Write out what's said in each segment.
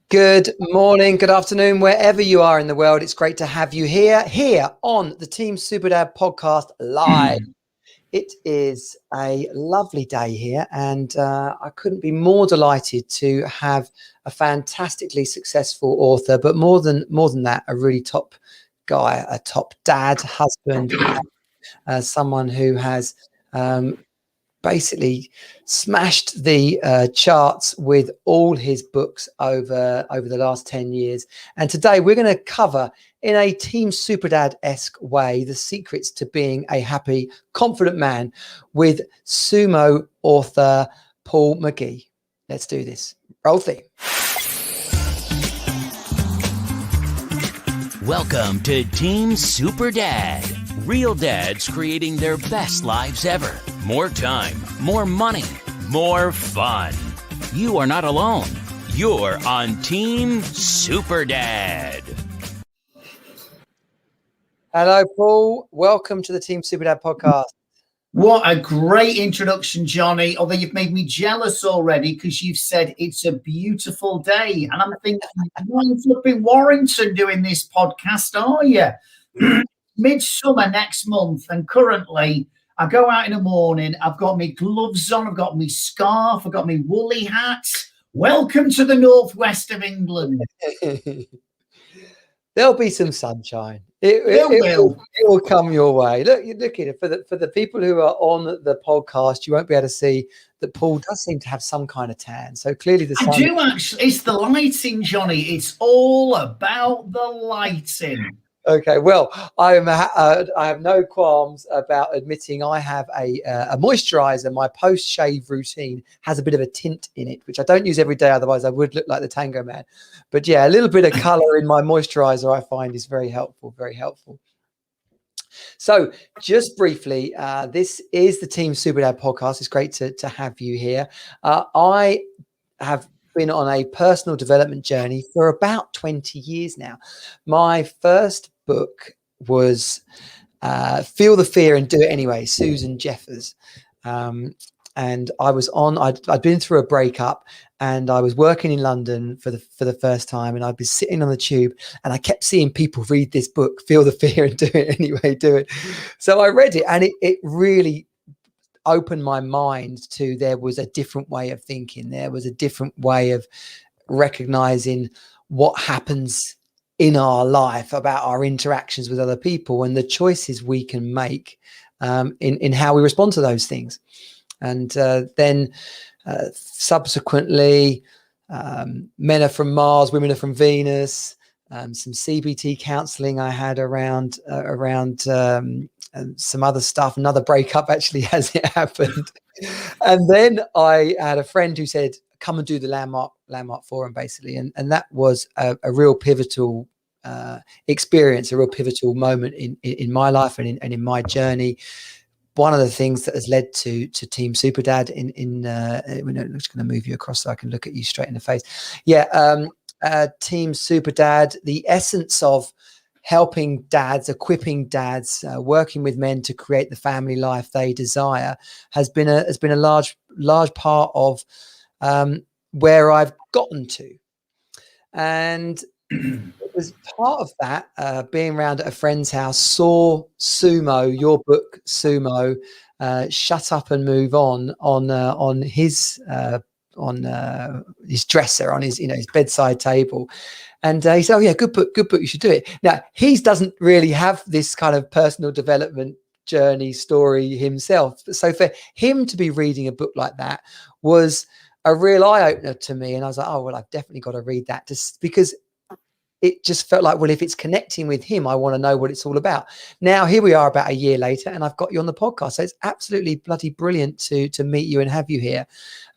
Good morning, good afternoon, wherever you are in the world. It's great to have you here on the Team Superdad podcast live. It is a lovely day here, and I couldn't be more delighted to have a fantastically successful author, but more than that, a really top guy, a top dad, husband, someone who has basically smashed the charts with all his books over the last 10 years. And today we're going to cover, in a Team Superdad-esque way, the secrets to being a happy, confident man with SuMo author Paul McGee. Let's do this. Roll theme. Welcome to Team Superdad. Real dads creating their best lives ever. More time, more money, more fun. You are not alone. You're on Team Superdad. Hello, Paul. Welcome to the Team Superdad podcast. What a great introduction, Johnny. Although you've made me jealous already because you've said it's a beautiful day. And I'm thinking, you're not in Warrington doing this podcast, are you? Midsummer next month, and currently I go out in the morning, I've got my gloves on, I've got my scarf, I've got my woolly hat. Welcome to the northwest of England. There'll be some sunshine. It will come your way. Look at it. For the people who are on the podcast, you won't be able to see that Paul does seem to have some kind of tan. So clearly the sun. I do actually. It's the lighting, Johnny. It's all about the lighting. Okay, well, I have no qualms about admitting I have a moisturizer. My post-shave routine has a bit of a tint in it, which I don't use every day. Otherwise, I would look like the Tango Man. But yeah, a little bit of color in my moisturizer I find is very helpful, very helpful. So just briefly, this is the Team Superdad podcast. It's great to have you here. I have been on a personal development journey for about 20 years now. My first book was Feel the Fear and Do It Anyway, Susan Jeffers. And I was I'd been through a breakup, and I was working in London for the first time, and I'd be sitting on the tube, and I kept seeing people read this book, Feel the Fear and Do It Anyway, do it. So I read it, and it really opened my mind to there was a different way of thinking. There was a different way of recognizing what happens in our life, about our interactions with other people, and the choices we can make in how we respond to those things. And then subsequently, Men Are From Mars, Women Are From Venus, some CBT counseling I had around and some other stuff. Another breakup, actually, as it happened. And then I had a friend who said, come and do the landmark forum, basically. And that was a real pivotal experience, a real pivotal moment in my life and in my journey. One of the things that has led to Team Superdad I'm just going to move you across so I can look at you straight in the face. Yeah. Team Superdad, the essence of helping dads, equipping dads, working with men to create the family life they desire has been a large part of where I've gotten to. And it was part of that, being around at a friend's house, saw SuMo, your book SuMo, Shut Up and Move on his dresser, on his bedside table. And he said, oh yeah, good book, you should do it. Now, he doesn't really have this kind of personal development journey story himself. So for him to be reading a book like that was a real eye-opener to me. And I was like, oh, well, I've definitely got to read that, just because it just felt like, well, if it's connecting with him, I want to know what it's all about. Now, here we are about a year later, and I've got you on the podcast. So it's absolutely bloody brilliant to meet you and have you here.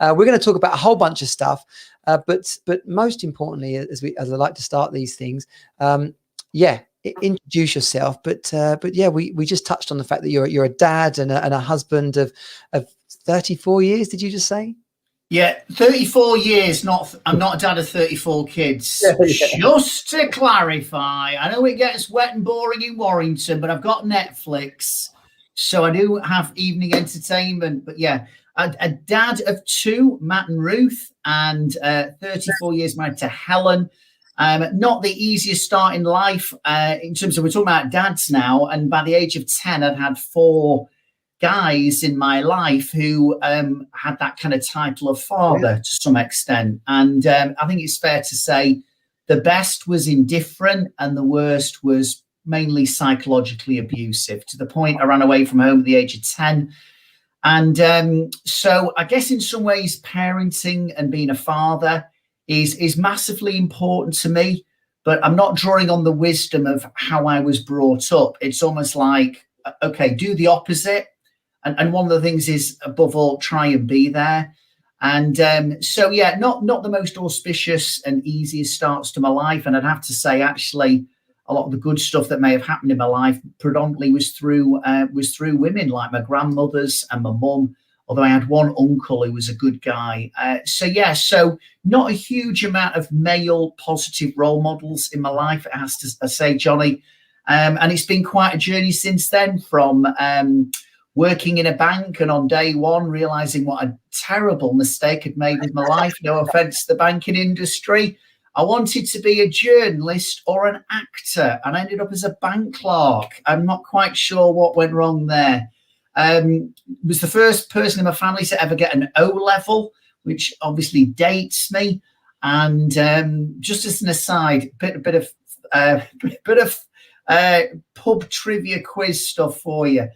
We're going to talk about a whole bunch of stuff, but most importantly, as I like to start these things, introduce yourself. But yeah, we just touched on the fact that you're a dad and a husband of 34 years. Did you just say? Yeah, 34 years. I'm not a dad of 34 kids. Yeah. Just to clarify, I know it gets wet and boring in Warrington, but I've got Netflix, so I do have evening entertainment. But yeah, a dad of 2, Matt and Ruth, and 34 years married to Helen. Not the easiest start in life in terms of, we're talking about dads now, and by the age of 10, I'd had 4 guys in my life who had that kind of title of father to some extent. And I think it's fair to say the best was indifferent and the worst was mainly psychologically abusive, to the point I ran away from home at the age of 10. And so I guess in some ways parenting and being a father is massively important to me, but I'm not drawing on the wisdom of how I was brought up. It's almost like, okay, do the opposite. And one of the things is, above all, try and be there. And so, yeah, not the most auspicious and easiest starts to my life. And I'd have to say, actually, a lot of the good stuff that may have happened in my life predominantly was through women like my grandmothers and my mum, although I had one uncle who was a good guy. So not a huge amount of male positive role models in my life, it has to say, Johnny. And it's been quite a journey since then, from working in a bank and on day one realizing what a terrible mistake I'd made with my life. No offense to the banking industry. I wanted to be a journalist or an actor, and I ended up as a bank clerk. I'm not quite sure what went wrong there. Was the first person in my family to ever get an O level, which obviously dates me. And just as an aside, bit of pub trivia quiz stuff for you.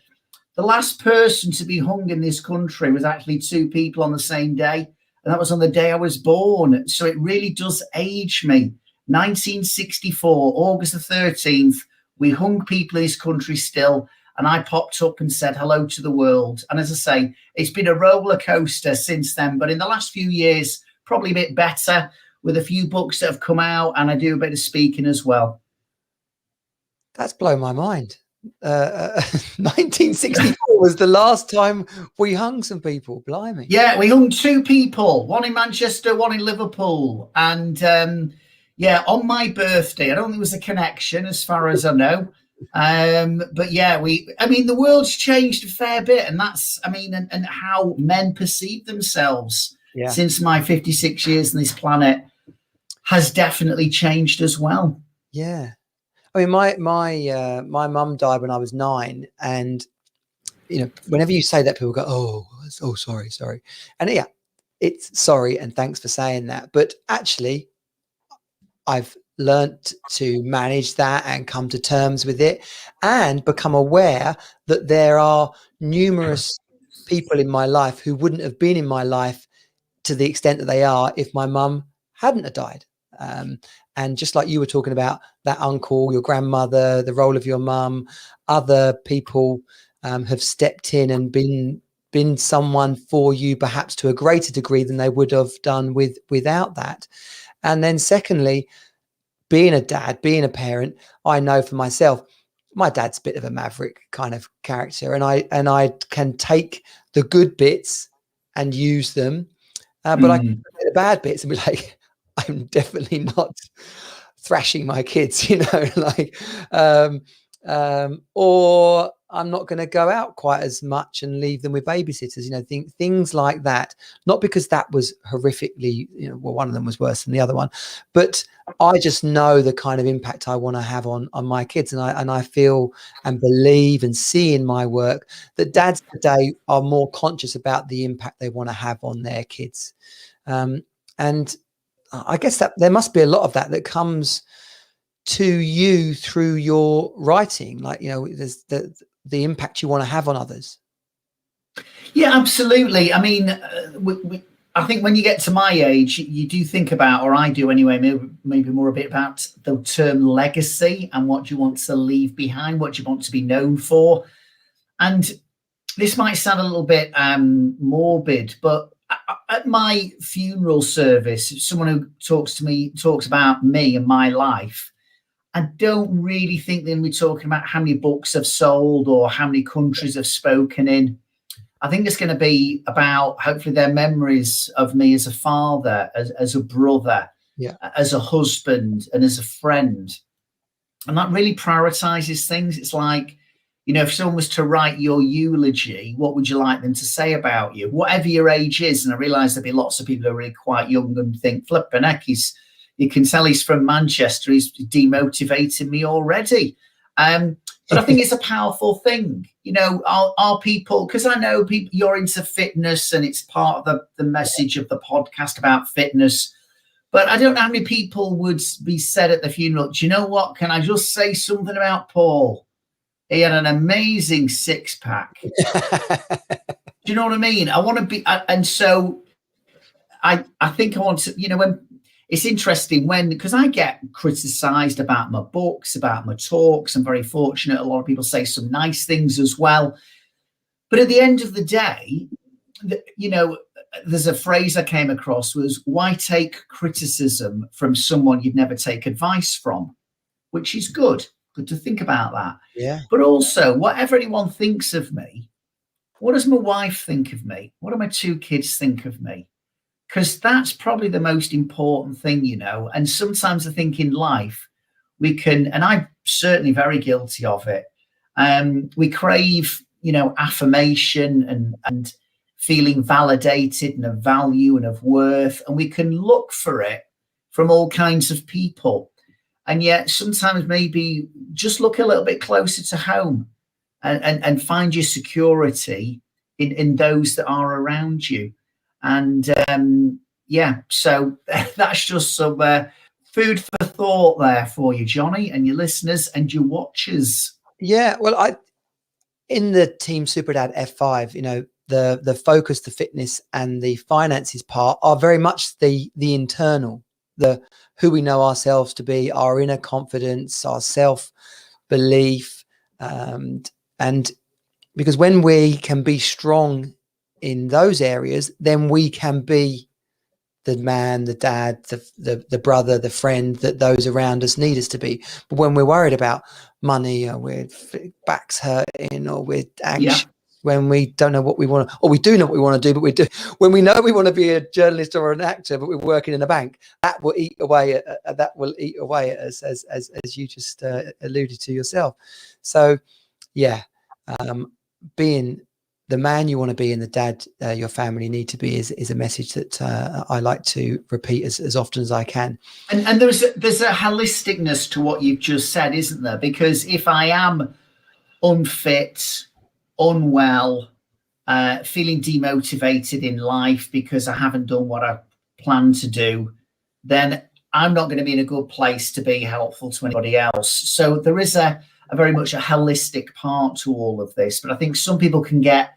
The last person to be hung in this country was actually 2 people on the same day, and that was on the day I was born. So it really does age me. 1964, August the 13th, we hung people in this country still, and I popped up and said hello to the world. And as I say, it's been a roller coaster since then, but in the last few years, probably a bit better, with a few books that have come out, and I do a bit of speaking as well. That's blown my mind. 1964 was the last time we hung some people. Blimey. Yeah, we hung 2 people, one in Manchester, one in Liverpool. And on my birthday, I don't think there was a connection as far as I know. But yeah, the world's changed a fair bit, and that's, and how men perceive themselves since my 56 years on this planet has definitely changed as well. Yeah. I mean, my mum died when I was 9, and whenever you say that, people go, "Oh, sorry," and yeah, it's sorry and thanks for saying that. But actually, I've learnt to manage that and come to terms with it, and become aware that there are numerous people in my life who wouldn't have been in my life to the extent that they are if my mum hadn't have died. And just like you were talking about that uncle, your grandmother, the role of your mum, other people have stepped in and been someone for you, perhaps to a greater degree than they would have done without that. And then secondly, being a dad, being a parent, I know for myself, my dad's a bit of a maverick kind of character, and I can take the good bits and use them, but I can take the bad bits and be like, I'm definitely not thrashing my kids, or I'm not going to go out quite as much and leave them with babysitters, things like that. Not because that was horrifically, one of them was worse than the other one, but I just know the kind of impact I want to have on my kids. And I feel and believe and see in my work that dads today are more conscious about the impact they want to have on their kids. And I guess that there must be a lot of that comes to you through your writing, there's the impact you want to have on others. Yeah, absolutely. I mean, I think when you get to my age, you do think about, or I do anyway, maybe more a bit about the term legacy and what you want to leave behind, what you want to be known for. And this might sound a little bit morbid, but at my funeral service, if someone who talks about me and my life, I don't really think they'll be talking about how many books I've sold or how many countries I've spoken in. I think it's going to be about, hopefully, their memories of me as a father, as a brother, as a husband, and as a friend. And that really prioritizes things. It's like, You know, if someone was to write your eulogy, what would you like them to say about you? Whatever your age is, and I realise there'll be lots of people who are really quite young and think, flipping heck, you can tell he's from Manchester, he's demotivated me already. But I think it's a powerful thing. You know, are people, because I know people, you're into fitness and it's part of the message of the podcast about fitness. But I don't know how many people would be said at the funeral, do you know what? Can I just say something about Paul? He had an amazing six-pack. Do you know what I mean? I want to be, and so I think I want to, you know, when it's interesting because I get criticized about my books, about my talks. I'm very fortunate. A lot of people say some nice things as well. But at the end of the day, you know, there's a phrase I came across was, why take criticism from someone you'd never take advice from? Which is good to think about that. Yeah. But also, whatever anyone thinks of me, what does my wife think of me? What do my two kids think of me? Because that's probably the most important thing, you know. And sometimes I think in life we can, and I'm certainly very guilty of it, we crave, you know, affirmation and feeling validated and of value and of worth, and we can look for it from all kinds of people. And yet sometimes maybe just look a little bit closer to home and find your security in those that are around you. And yeah, so that's just some food for thought there for you, Johnny, and your listeners and your watchers. Yeah, well, in the Team Super Dad F5, you know, the focus, the fitness and the finances part are very much the internal, the who we know ourselves to be, our inner confidence, our self-belief. And because when we can be strong in those areas, then we can be the man, the dad, the brother, the friend that those around us need us to be. But when we're worried about money, or we're back's hurting, or we're anxious, when we don't know what we want to, or we do know what we want to do, but when we know we want to be a journalist or an actor, but we're working in a bank, that will eat away at us, as you just alluded to yourself. So yeah, being the man you want to be and the dad your family need to be is a message that I like to repeat as often as I can. And there's a holisticness to what you've just said, isn't there? Because if I am unfit, unwell, feeling demotivated in life because I haven't done what I planned to do, then I'm not going to be in a good place to be helpful to anybody else. So there is a very much a holistic part to all of this. But I think some people can get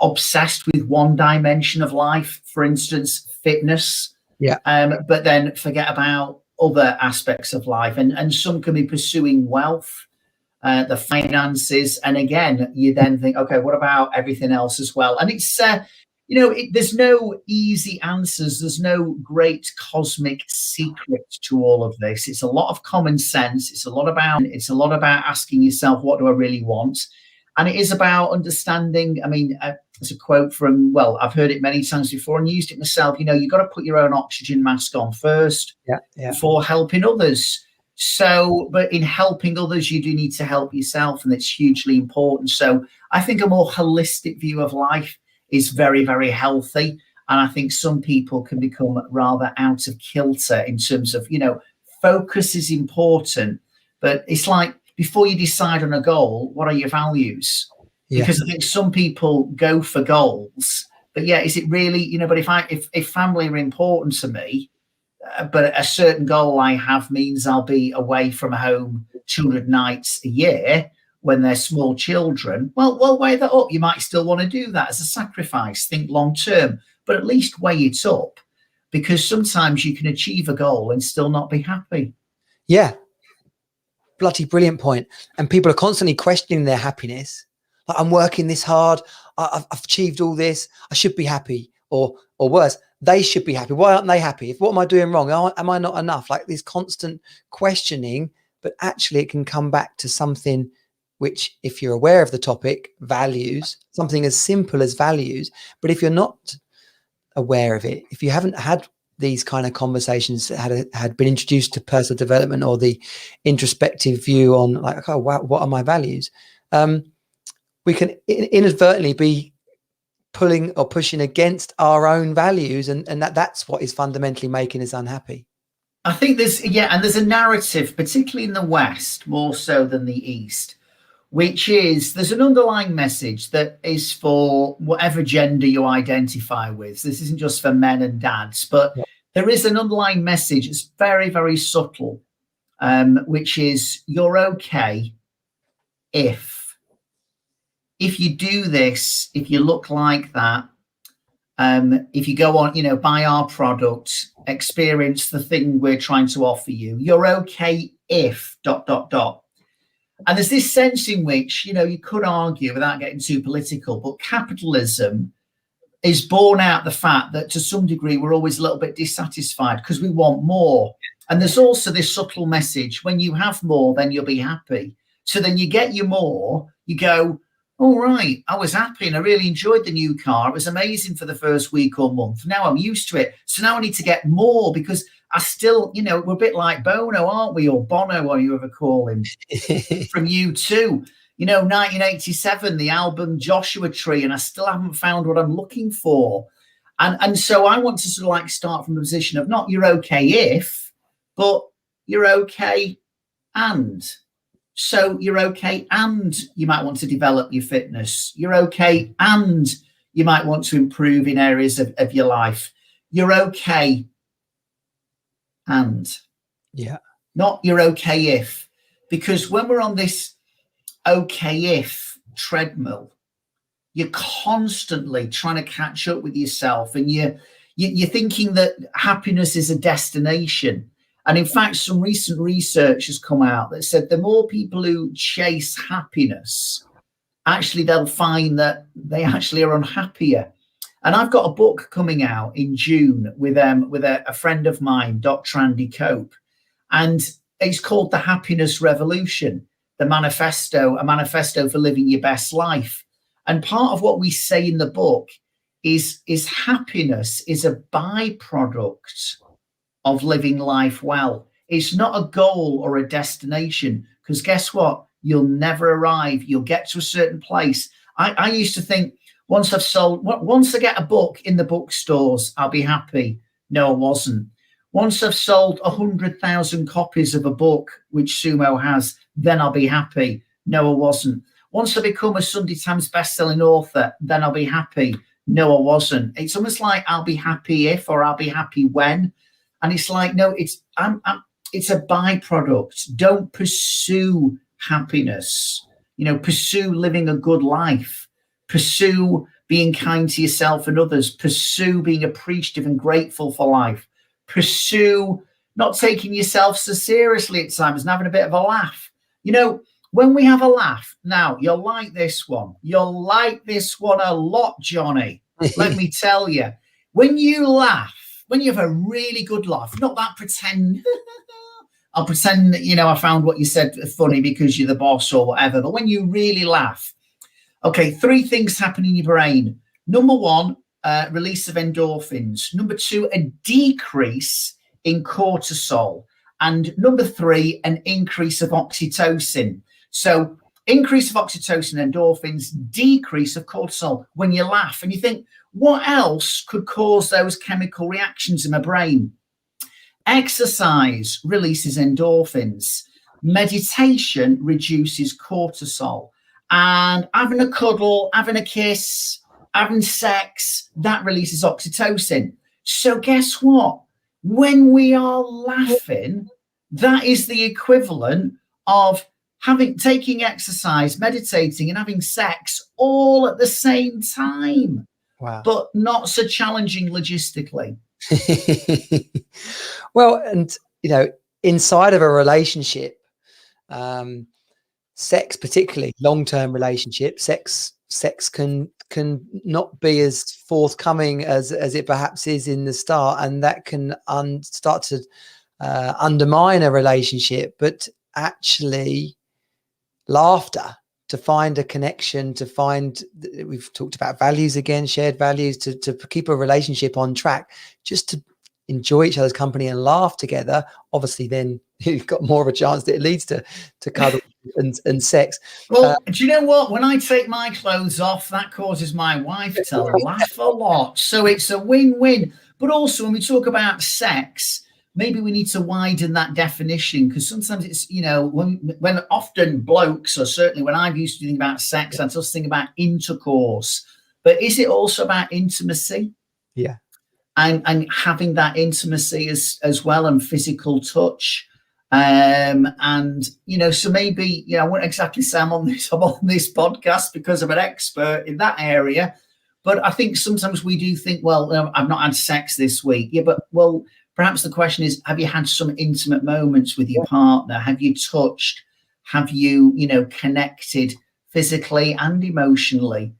obsessed with one dimension of life, for instance, fitness, but then forget about other aspects of life. And some can be pursuing wealth, the finances. And again, you then think, okay, what about everything else as well? And it's, you know, there's no easy answers. There's no great cosmic secret to all of this. It's a lot of common sense. It's a lot about asking yourself, what do I really want? And it is about understanding. I mean, it's a quote from, well, I've heard it many times before and used it myself. You know, you've got to put your own oxygen mask on first before helping others. So, but in helping others, you do need to help yourself, and it's hugely important. So I think a more holistic view of life is very, very healthy. And I think some people can become rather out of kilter in terms of, you know, focus is important, but it's like before you decide on a goal, what are your values? Because I think some people go for goals, but yeah, is it really, you know, but if family are important to me, but a certain goal I have means I'll be away from home 200 nights a year when they're small children, well, weigh that up. You might still want to do that as a sacrifice, think long term, but at least weigh it up, because sometimes you can achieve a goal and still not be happy. Yeah. Bloody brilliant point. And people are constantly questioning their happiness. Like, I'm working this hard. I've achieved all this. I should be happy, or worse, they should be happy. Why aren't they happy? What am I doing wrong? Am I not enough? Like this constant questioning, but actually it can come back to something which, if you're aware of the topic, values, something as simple as values. But if you're not aware of it, if you haven't had these kind of conversations, had been introduced to personal development or the introspective view on like, oh, wow, what are my values? we can inadvertently be pulling or pushing against our own values, and that's what is fundamentally making us unhappy. I think there's a narrative, particularly in the West, more so than the East, which is there's an underlying message that is for whatever gender you identify with. This isn't just for men and dads, but there is an underlying message. It's very, very subtle, which is you're okay if you do this, if you look like that, if you go on, buy our product, experience the thing we're trying to offer you, you're okay if ... And there's this sense in which, you could argue without getting too political, but capitalism is born out the fact that to some degree we're always a little bit dissatisfied because we want more. And there's also this subtle message, when you have more, then you'll be happy. So then you get your more, you go, all right, I was happy and I really enjoyed the new car. It was amazing for the first week or month. Now I'm used to it. So now I need to get more because I still, we're a bit like Bono, aren't we? Or Bono, or you ever call him, from U2. 1987, the album Joshua Tree, and I still haven't found what I'm looking for. And so I want to sort of like start from the position of not you're okay if, but you're okay and. So you're okay and you might want to develop your fitness. You're okay and you might want to improve in areas of your life. You're okay and. Yeah. Not you're okay if. Because when we're on this okay if treadmill, you're constantly trying to catch up with yourself, and you're thinking that happiness is a destination. And in fact, some recent research has come out that said the more people who chase happiness, actually they'll find that they actually are unhappier. And I've got a book coming out in June with a friend of mine, Dr. Andy Cope, and it's called The Happiness Revolution, a manifesto for living your best life. And part of what we say in the book is happiness is a byproduct of living life well. It's not a goal or a destination, because guess what? You'll never arrive. You'll get to a certain place. I used to think once I get a book in the bookstores, I'll be happy. No, I wasn't. Once I've sold 100,000 copies of a book, which SuMo has, then I'll be happy. No, I wasn't. Once I become a Sunday Times bestselling author, then I'll be happy. No, I wasn't. It's almost like I'll be happy if, or I'll be happy when. And it's like, no, it's a byproduct. Don't pursue happiness. Pursue living a good life. Pursue being kind to yourself and others. Pursue being appreciative and grateful for life. Pursue not taking yourself so seriously at times and having a bit of a laugh. When we have a laugh, now you'll like this one. You'll like this one a lot, Johnny. Let me tell you, when you laugh, when you have a really good laugh, not that pretend, I'll pretend that, I found what you said funny because you're the boss or whatever. But when you really laugh, okay, 3 things happen in your brain. Number 1, release of endorphins. Number 2, a decrease in cortisol. And number 3, an increase of oxytocin. So increase of oxytocin, endorphins, decrease of cortisol when you laugh. And you think, what else could cause those chemical reactions in my brain? Exercise releases endorphins. Meditation reduces cortisol. And having a cuddle, having a kiss, having sex, that releases oxytocin. So guess what? When we are laughing, that is the equivalent of taking exercise, meditating, and having sex all at the same time. Wow. But not so challenging logistically. Well, and inside of a relationship, sex, particularly long-term relationship, sex can not be as forthcoming as it perhaps is in the start, and that can start to undermine a relationship. But actually, laughter, to find a connection, we've talked about values again, shared values, to keep a relationship on track, just to enjoy each other's company and laugh together, obviously then you've got more of a chance that it leads to cuddle and sex. Well, do you know what? When I take my clothes off, that causes my wife to laugh a lot. So it's a win-win. But also when we talk about sex, maybe we need to widen that definition, because sometimes it's, you know, when often blokes, or certainly when I've used to think about sex, I just think about intercourse. But is it also about intimacy? Yeah. And having that intimacy as well, and physical touch. And, you know, so maybe, you know, I wouldn't exactly say I'm on this podcast because I'm an expert in that area. But I think sometimes we do think, well, I've not had sex this week. Yeah, but, well, perhaps the question is, have you had some intimate moments with your partner? Have you touched? Have you, you know, connected physically and emotionally?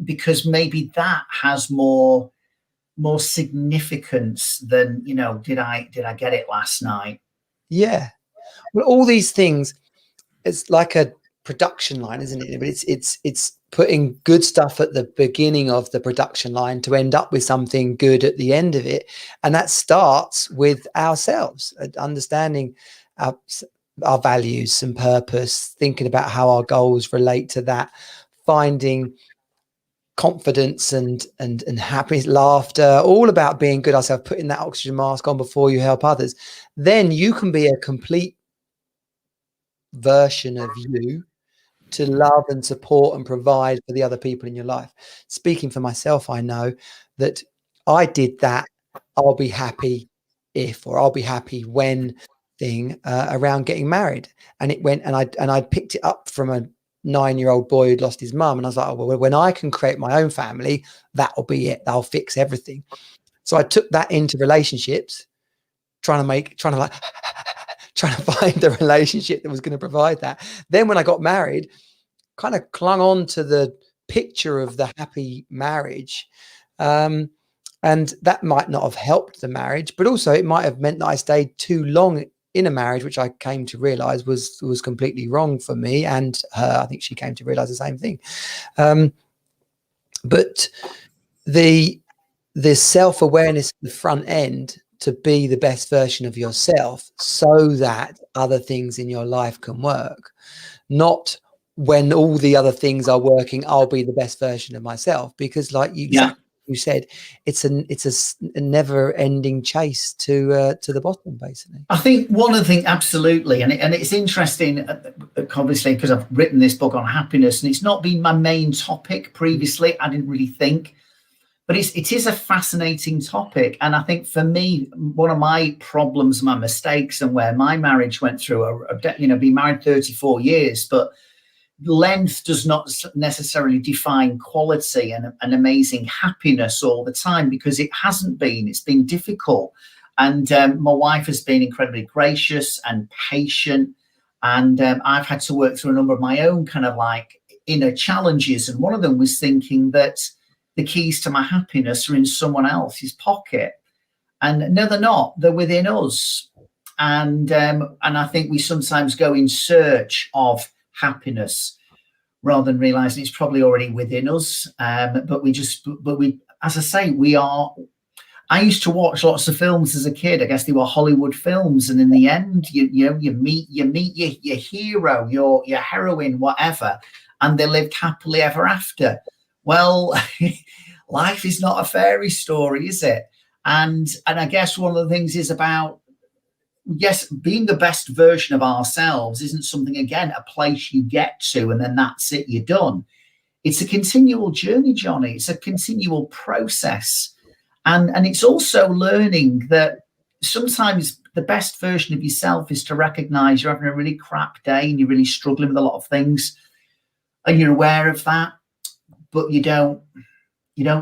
Because maybe that has more significance than, you know, did I get it last night? Yeah. Well, all these things, it's like a production line, isn't it? But it's putting good stuff at the beginning of the production line to end up with something good at the end of it. And that starts with ourselves, understanding our values and purpose, thinking about how our goals relate to that, finding confidence and happiness, laughter, all about being good ourselves, putting that oxygen mask on before you help others. Then you can be a complete version of you to love and support and provide for the other people in your life. Speaking for myself, I know that I did that I'll be happy if, or I'll be happy when thing around getting married. And it went, and I picked it up from a 9-year-old boy who'd lost his mum. And I was like, oh, well, when I can create my own family, that'll be it. I'll fix everything. So I took that into relationships, trying to find the relationship that was going to provide that. Then when I got married, kind of clung on to the picture of the happy marriage. And that might not have helped the marriage, but also it might have meant that I stayed too long in a marriage, which I came to realize was completely wrong for me and her. I think she came to realize the same thing. But the self-awareness at the front end to be the best version of yourself so that other things in your life can work, not when all the other things are working, I'll be the best version of myself, because like you said, it's a never-ending chase to the bottom, basically. I think one of the things, absolutely, and it's interesting, obviously, because I've written this book on happiness, and it's not been my main topic previously. I didn't really think, but it is a fascinating topic. And I think for me, one of my problems, my mistakes, and where my marriage went through, being married 34 years, but length does not necessarily define quality and amazing happiness all the time, because it hasn't been. It's been difficult. And my wife has been incredibly gracious and patient. And I've had to work through a number of my own kind of like inner challenges. And one of them was thinking that the keys to my happiness are in someone else's pocket. And no, they're not. They're within us. And I think we sometimes go in search of happiness rather than realizing it's probably already within us. But we, as I say, I used to watch lots of films as a kid. I guess they were Hollywood films, and in the end, you meet your hero, your heroine, whatever, and they lived happily ever after. Well, life is not a fairy story, is it? And I guess one of the things is about, yes, being the best version of ourselves isn't something, again, a place you get to and then that's it, you're done. It's a continual journey, Johnny. It's a continual process. And it's also learning that sometimes the best version of yourself is to recognize you're having a really crap day and you're really struggling with a lot of things, and you're aware of that, but you don't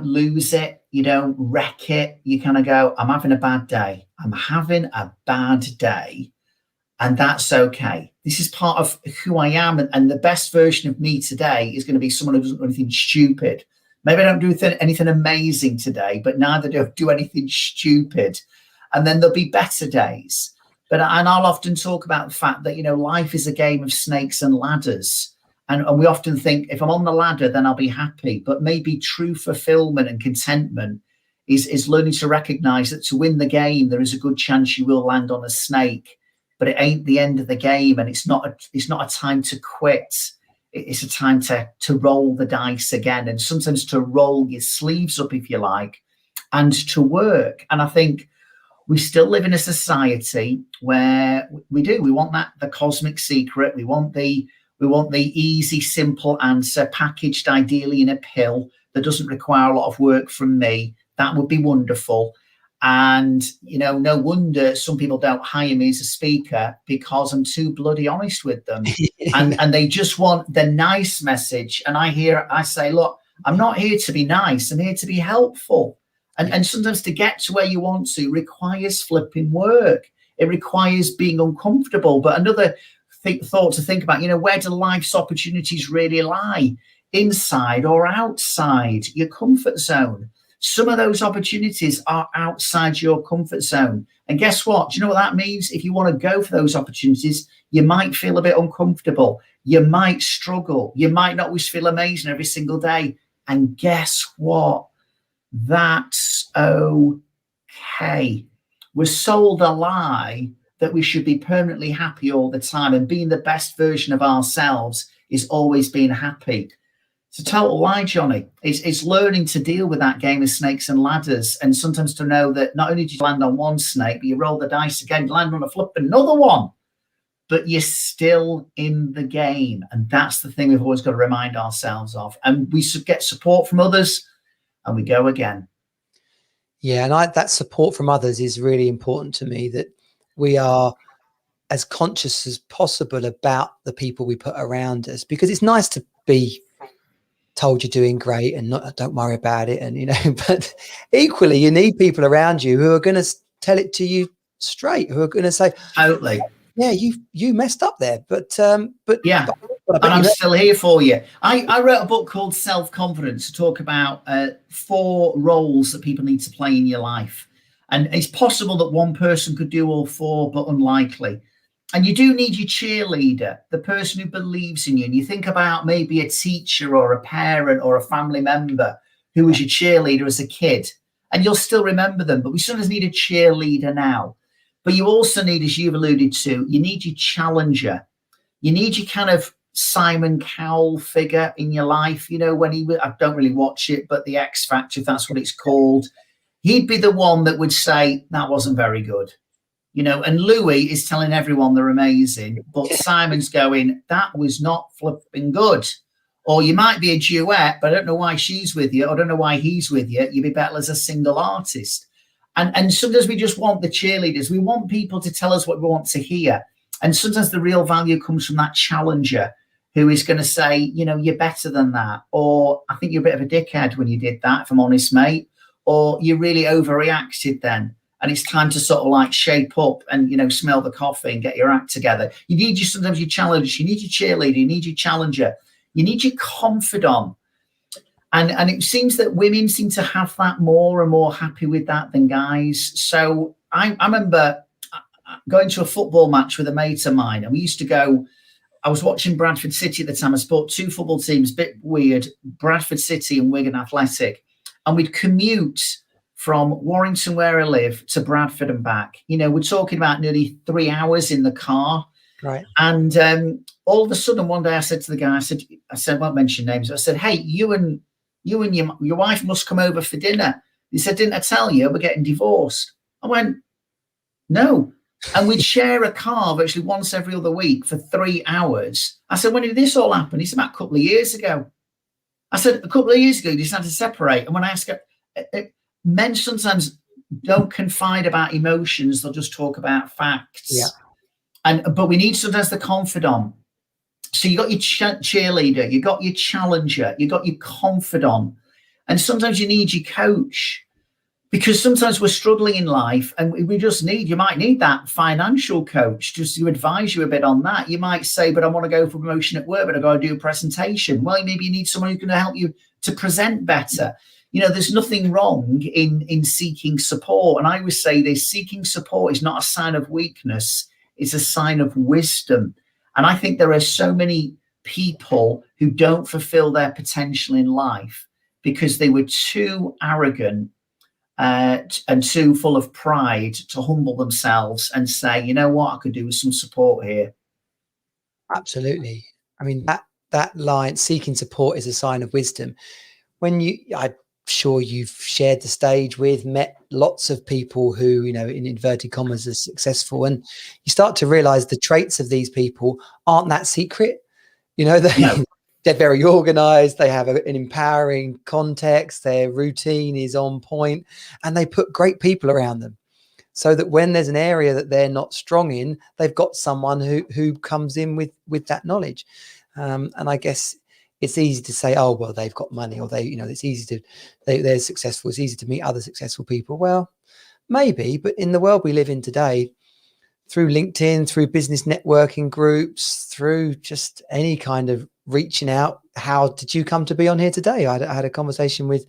lose it. You don't wreck it. You kind of go, I'm having a bad day. I'm having a bad day. And that's okay. This is part of who I am. And the best version of me today is going to be someone who doesn't do anything stupid. Maybe I don't do anything amazing today, but neither do I do anything stupid. And then there'll be better days. And I'll often talk about the fact that, life is a game of snakes and ladders. And we often think, if I'm on the ladder, then I'll be happy. But maybe true fulfillment and contentment is learning to recognize that to win the game, there is a good chance you will land on a snake, but it ain't the end of the game. And it's not a time to quit. It's a time to roll the dice again, and sometimes to roll your sleeves up, if you like, and to work. And I think we still live in a society where we want the cosmic secret. We want the easy, simple answer packaged ideally in a pill that doesn't require a lot of work from me. That would be wonderful. And, no wonder some people don't hire me as a speaker, because I'm too bloody honest with them. and they just want the nice message. And I say, look, I'm not here to be nice. I'm here to be helpful. And sometimes to get to where you want to requires flipping work. It requires being uncomfortable. But another thought to think about, where do life's opportunities really lie? Inside or outside your comfort zone? Some of those opportunities are outside your comfort zone. And guess what? Do you know what that means? If you want to go for those opportunities, you might feel a bit uncomfortable. You might struggle. You might not always feel amazing every single day. And guess what? That's okay. We're sold a lie that we should be permanently happy all the time, and being the best version of ourselves is always being happy. It's a total lie, Johnny. It's learning to deal with that game of snakes and ladders, and sometimes to know that not only did you land on one snake, but you roll the dice again, you land on a flip, another one, but you're still in the game. And that's the thing we've always got to remind ourselves of. And we get support from others, and we go again. Yeah, and that support from others is really important to me, that we are as conscious as possible about the people we put around us, because it's nice to be told you're doing great and don't worry about it, and but equally you need people around you who are going to tell it to you straight, who are going to say, totally, yeah, you messed up there, but yeah, and I'm still here for you. I wrote a book called Self-Confidence to talk about 4 roles that people need to play in your life. And it's possible that one person could do all 4, but unlikely. And you do need your cheerleader, the person who believes in you. And you think about maybe a teacher or a parent or a family member who was your cheerleader as a kid, and you'll still remember them. But we sometimes need a cheerleader now. But you also need, as you've alluded to, you need your challenger. You need your kind of Simon Cowell figure in your life. When I don't really watch it, but the X Factor, if that's what it's called, he'd be the one that would say, that wasn't very good. And Louis is telling everyone they're amazing, but Simon's going, that was not flipping good. Or you might be a duet, but I don't know why she's with you. I don't know why he's with you. You'd be better as a single artist. And sometimes we just want the cheerleaders. We want people to tell us what we want to hear. And sometimes the real value comes from that challenger who is going to say, you're better than that. Or I think you're a bit of a dickhead when you did that, if I'm honest, mate. Or you really overreacted then. And it's time to sort of like shape up and, smell the coffee and get your act together. You need sometimes your challenge. You need your cheerleader. You need your challenger. You need your confidant. And it seems that women seem to have that more and more happy with that than guys. So I remember going to a football match with a mate of mine, and we used to go. I was watching Bradford City at the time. I support 2 football teams, bit weird, Bradford City and Wigan Athletic. And we'd commute from Warrington, where I live, to Bradford and back. We're talking about nearly 3 hours in the car. Right. And all of a sudden, one day I said to the guy, I said, I won't mention names, but I said, hey, you and your wife must come over for dinner. He said, didn't I tell you we're getting divorced? I went, no. And we'd share a car virtually once every other week for 3 hours. I said, when did this all happen? He said, about a couple of years ago. I said, a couple of years ago, you decided to separate. And when I asked her, men sometimes don't confide about emotions. They'll just talk about facts. Yeah. But we need sometimes the confidant. So you got your cheerleader, you got your challenger, you got your confidant. And sometimes you need your coach, because sometimes we're struggling in life and you might need that financial coach just to advise you a bit on that. You might say, but I want to go for promotion at work, but I've got to do a presentation. Well, maybe you need someone who's going to help you to present better. There's nothing wrong in seeking support. And I always say this, seeking support is not a sign of weakness. It's a sign of wisdom. And I think there are so many people who don't fulfill their potential in life because they were too arrogant and two, full of pride, to humble themselves and say, you know what, I could do with some support here. Absolutely. I mean, that line, seeking support is a sign of wisdom. When I'm sure you've shared the stage with, met lots of people who, you know, in inverted commas, are successful, and you start to realize the traits of these people aren't that secret. You know, they're very organized, they have an empowering context, their routine is on point, and they put great people around them, so that when there's an area that they're not strong in, they've got someone who comes in with that knowledge. And I guess it's easy to say, oh, well, they've got money, or it's easy to, they're successful. It's easy to meet other successful people. Well, maybe, but in the world we live in today, through LinkedIn, through business networking groups, through just any kind of reaching out. How did you come to be on here today? I had a conversation with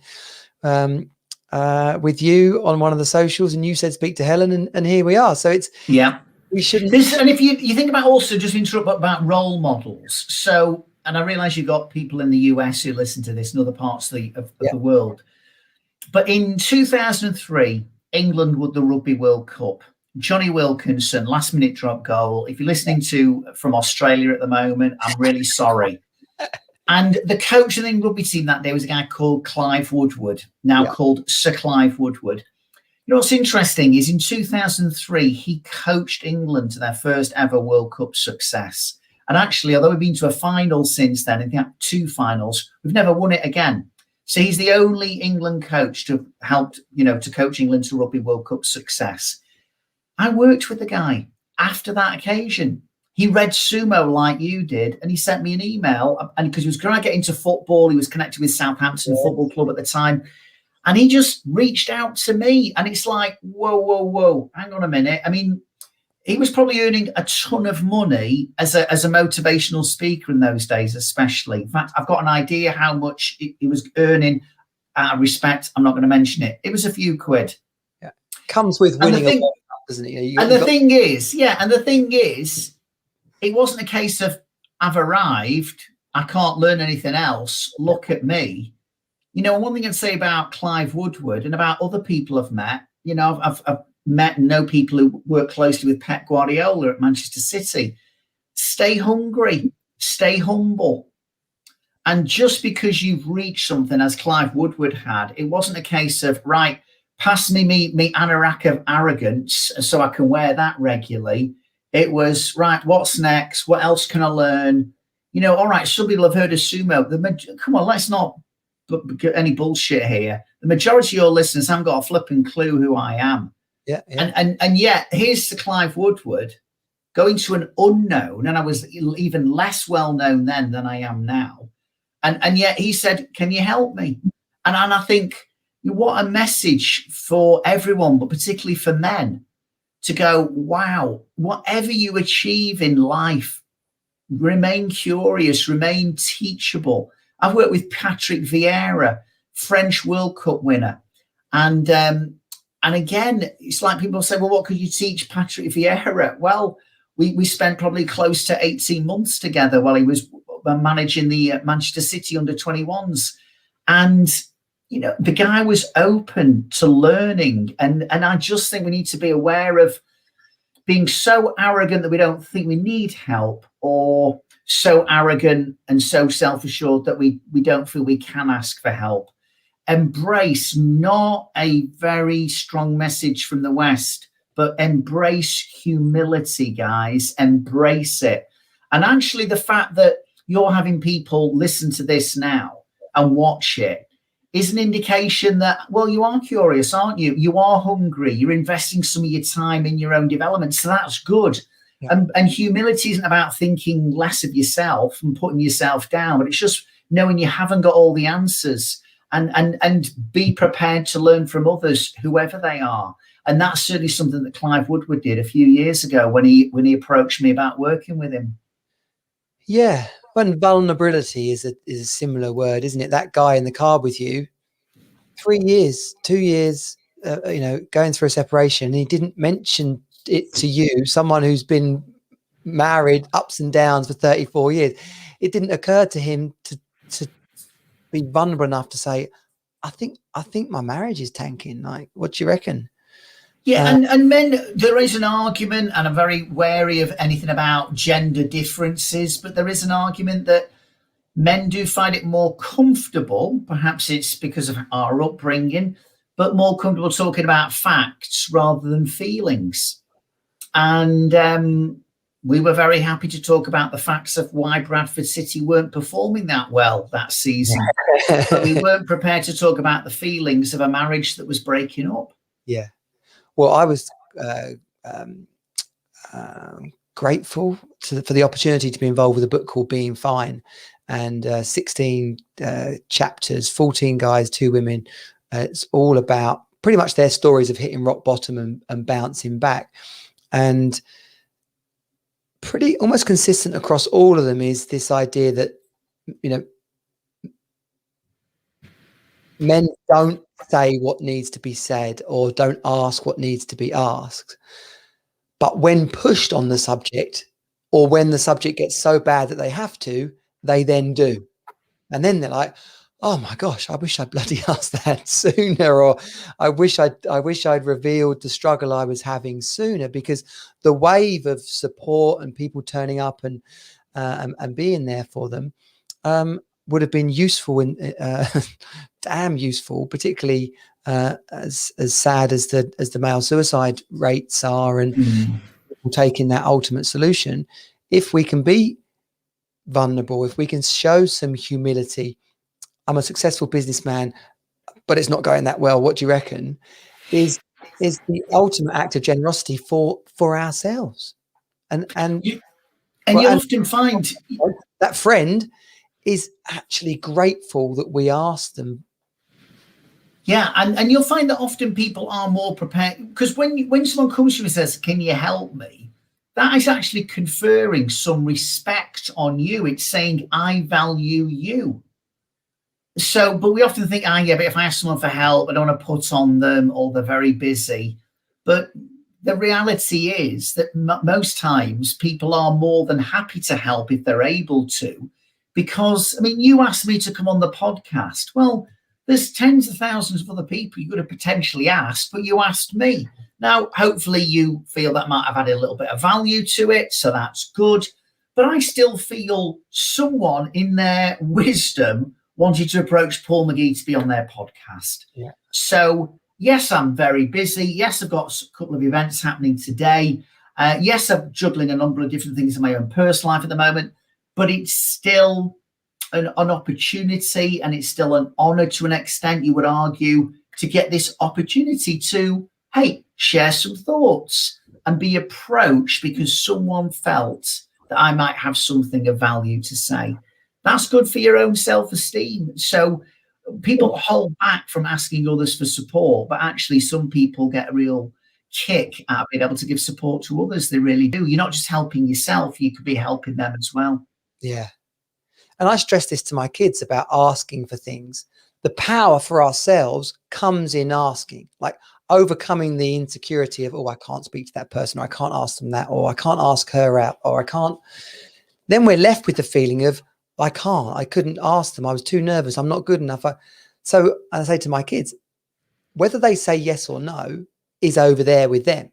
you on one of the socials, and you said speak to Helen, and here we are. So it's, we shouldn't. And if you think about, also just interrupt about role models. So, and I realize you've got people in the US who listen to this and other parts of the world. But in 2003, England won the Rugby World Cup. Johnny Wilkinson, last minute drop goal. If you're listening from Australia at the moment, I'm really sorry. And the coach of the rugby team that day was a guy called Clive Woodward, now called Sir Clive Woodward. You know what's interesting is in 2003, he coached England to their first ever World Cup success. And actually, although we've been to a final since then, and had 2 finals, we've never won it again. So he's the only England coach to have helped, to coach England to Rugby World Cup success. I worked with the guy after that occasion. He read SuMo like you did, and he sent me an email. And because he was trying to get into football, he was connected with Southampton Football Club at the time. And he just reached out to me. And it's like, whoa, hang on a minute. I mean, he was probably earning a ton of money as a motivational speaker in those days, especially. In fact, I've got an idea how much he was earning. Out of respect, I'm not going to mention it. It was a few quid. Yeah, comes with winning, doesn't it? And the thing is, it wasn't a case of I've arrived, I can't learn anything else. Look at me. One thing I'd say about Clive Woodward and about other people I've met, I've met and know people who work closely with Pep Guardiola at Manchester City. Stay hungry, stay humble. And just because you've reached something, as Clive Woodward had, it wasn't a case of, right, pass me anorak of arrogance so I can wear that regularly. It was, right, what's next? What else can I learn? All right, some people have heard of SuMo. Come on, let's not get any bullshit here. The majority of your listeners haven't got a flipping clue who I am. Yeah. And yet, here's to Clive Woodward going to an unknown, and I was even less well known then than I am now. And yet he said, can you help me? And I think, what a message for everyone, but particularly for men, to go, wow, whatever you achieve in life, remain curious, remain teachable. I've worked with Patrick Vieira, French World Cup winner. And again, it's like people say, well, what could you teach Patrick Vieira? Well, we spent probably close to 18 months together while he was managing the Manchester City under-21s. And, the guy was open to learning. And I just think we need to be aware of being so arrogant that we don't think we need help, or so arrogant and so self-assured that we don't feel we can ask for help. Embrace, not a very strong message from the West, but embrace humility, guys. Embrace it. And actually, the fact that you're having people listen to this now and watch it is an indication that, well, you are curious, aren't you? You are hungry. You're investing some of your time in your own development. So that's good. Yeah. And humility isn't about thinking less of yourself and putting yourself down, but it's just knowing you haven't got all the answers, and be prepared to learn from others, whoever they are. And that's certainly something that Clive Woodward did a few years ago when he approached me about working with him. Yeah. When vulnerability is a similar word, isn't it? That guy in the car with you, 3 years, 2 years, going through a separation, and he didn't mention it to you, someone who's been married ups and downs for 34 years. It didn't occur to him to be vulnerable enough to say, I think my marriage is tanking. Like, what do you reckon? Yeah, and men, there is an argument, and I'm very wary of anything about gender differences, but there is an argument that men do find it more comfortable, perhaps it's because of our upbringing, but more comfortable talking about facts rather than feelings. And we were very happy to talk about the facts of why Bradford City weren't performing that well that season. But we weren't prepared to talk about the feelings of a marriage that was breaking up. Yeah. Well, I was grateful for the opportunity to be involved with a book called Being Fine, and 16 chapters, 14 guys, 2 women. It's all about pretty much their stories of hitting rock bottom and bouncing back. And pretty almost consistent across all of them is this idea that, you know, men don't say what needs to be said or don't ask what needs to be asked. But when pushed on the subject, or when the subject gets so bad that they have to, they then do. And then they're like, oh my gosh, I wish I'd bloody asked that sooner, or I wish I'd revealed the struggle I was having sooner, because the wave of support and people turning up and being there for them would have been useful, and damn useful, particularly as sad as the male suicide rates are, and people taking that ultimate solution. If we can be vulnerable, if we can show some humility, I'm a successful businessman, but it's not going that well, what do you reckon, is the ultimate act of generosity for ourselves. And you'll often find that friend is actually grateful that we asked them. Yeah, and you'll find that often people are more prepared, because when someone comes to you and says, can you help me? That is actually conferring some respect on you. It's saying, I value you. So, but we often think, yeah, but if I ask someone for help, I don't want to put on them, or they're very busy. But the reality is that most times people are more than happy to help if they're able to. Because, I mean, you asked me to come on the podcast. Well, there's tens of thousands of other people you could have potentially asked, but you asked me. Now, hopefully you feel that might have added a little bit of value to it, so that's good. But I still feel someone in their wisdom wanted to approach Paul McGee to be on their podcast. Yeah. So, yes, I'm very busy. Yes, I've got a couple of events happening today. Yes, I'm juggling a number of different things in my own personal life at the moment, but it's still an opportunity, and it's still an honor to an extent, you would argue, to get this opportunity to, hey, share some thoughts and be approached because someone felt that I might have something of value to say. That's good for your own self-esteem. So people hold back from asking others for support, but actually some people get a real kick out of being able to give support to others. They really do. You're not just helping yourself, you could be helping them as well. Yeah. And I stress this to my kids about asking for things. The power for ourselves comes in asking, like overcoming the insecurity of, oh, I can't speak to that person, or I can't ask them that, or I can't ask her out, or I can't. Then we're left with the feeling of, I couldn't ask them. I was too nervous. I'm not good enough. So I say to my kids, whether they say yes or no is over there with them.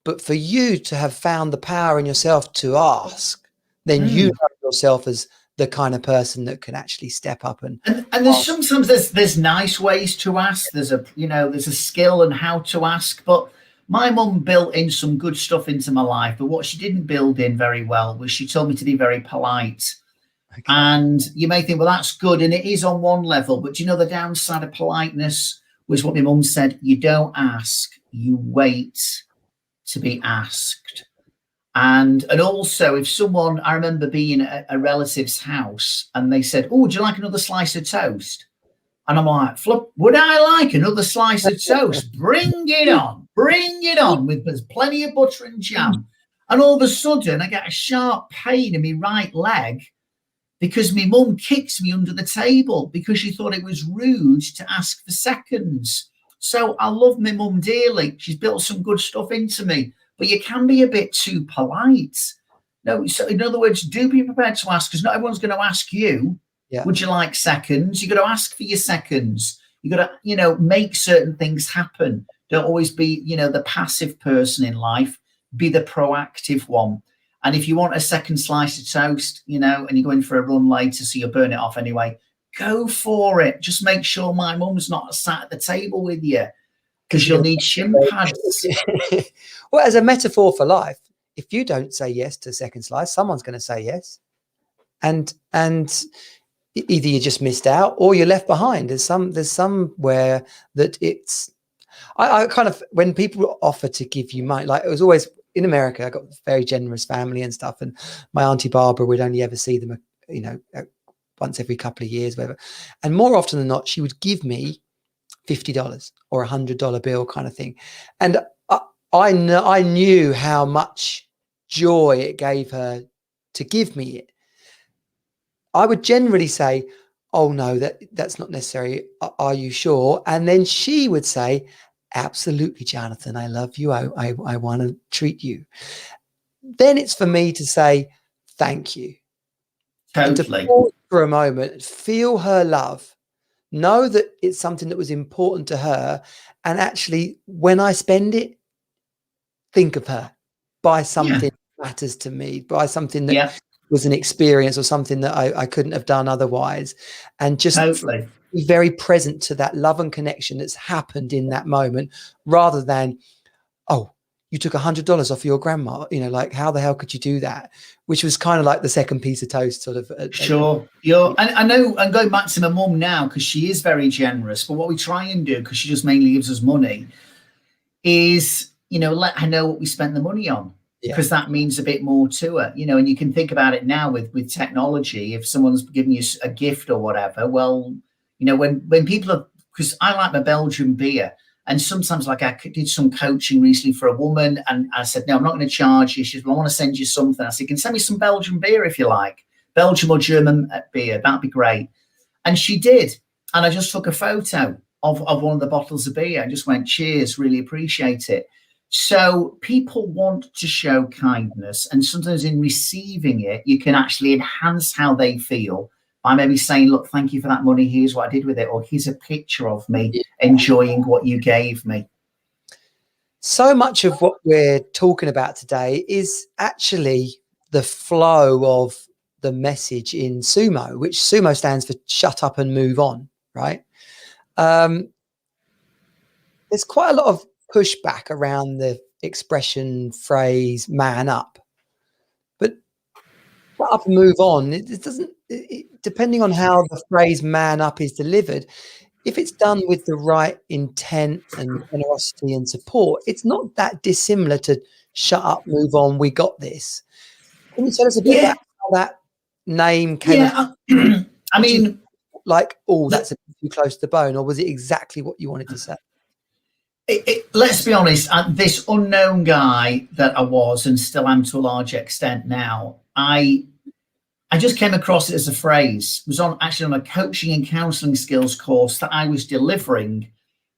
But for you to have found the power in yourself to ask, then you know yourself as the kind of person that can actually step up and there's sometimes there's nice ways to ask. There's a skill in how to ask. But my mum built in some good stuff into my life, but what she didn't build in very well was she told me to be very polite. Okay. And you may think, well, that's good, and it is on one level, but you know the downside of politeness was what my mum said: you don't ask, you wait to be asked. And also, if someone, I remember being at a relative's house and they said, oh, would you like another slice of toast? And I'm like, Flip, would I like another slice of toast? Bring it on, with there's plenty of butter and jam. And all of a sudden I get a sharp pain in my right leg because my mum kicks me under the table because she thought it was rude to ask for seconds. So I love my mum dearly. She's built some good stuff into me. But you can be a bit too polite. No, so in other words, do be prepared to ask, because not everyone's going to ask you, would you like seconds? You've got to ask for your seconds. You got to, make certain things happen. Don't always be, the passive person in life. Be the proactive one. And if you want a second slice of toast, and you're going for a run later, so you'll burn it off anyway, go for it. Just make sure my mum's not sat at the table with you, because you'll need shin pads. Well, as a metaphor for life, if you don't say yes to second slice, someone's going to say yes. And either you just missed out or you're left behind. There's somewhere that it's, I kind of, when people offer to give you money, like it was always in America, I got a very generous family and stuff. And my Auntie Barbara would only ever see them, once every couple of years, whatever. And more often than not, she would give me $50 or $100 bill kind of thing. And I knew how much joy it gave her to give me it. I would generally say, oh no, that's not necessary. Are you sure? And then she would say, absolutely, Jonathan, I love you. I want to treat you. Then it's for me to say, thank you. Totally. And to pause for a moment, feel her love, know that it's something that was important to her. And actually, when I spend it, think of her, buy something that matters to me, buy something that was an experience or something that I couldn't have done otherwise. And just be very present to that love and connection that's happened in that moment, rather than, oh, you took $100 off your grandma, like, how the hell could you do that? Which was kind of like the second piece of toast, sort of. Sure. I know, I'm going back to my mum now, because she is very generous, but what we try and do, because she just mainly gives us money, is, let her know what we spent the money on. Because that means a bit more to her, and you can think about it now with technology. If someone's giving you a gift or whatever, well, when people are, because I like my Belgian beer, and sometimes, like, I did some coaching recently for a woman, and I said, no, I'm not going to charge you. She said, well, I want to send you something. I said, you can send me some Belgian beer if you like, Belgian or German beer, that'd be great. And she did, and I just took a photo of one of the bottles of beer and just went, cheers, really appreciate it. So people want to show kindness, and sometimes in receiving it, you can actually enhance how they feel by maybe saying, look, thank you for that money. Here's what I did with it. Or here's a picture of me enjoying what you gave me. So much of what we're talking about today is actually the flow of the message in SuMo, which SuMo stands for shut up and move on, right? There's quite a lot of pushback around the expression phrase man up, but shut up and move on, it doesn't, depending on how the phrase man up is delivered, if it's done with the right intent and generosity and support, it's not that dissimilar to shut up, move on, we got this. Can you tell us a bit about how that name came I mean, like, oh, that's a bit too close to the bone, or was it exactly what you wanted to say? Let's be honest, this unknown guy that I was and still am to a large extent now, I just came across it as a phrase. It was actually on a coaching and counseling skills course that I was delivering,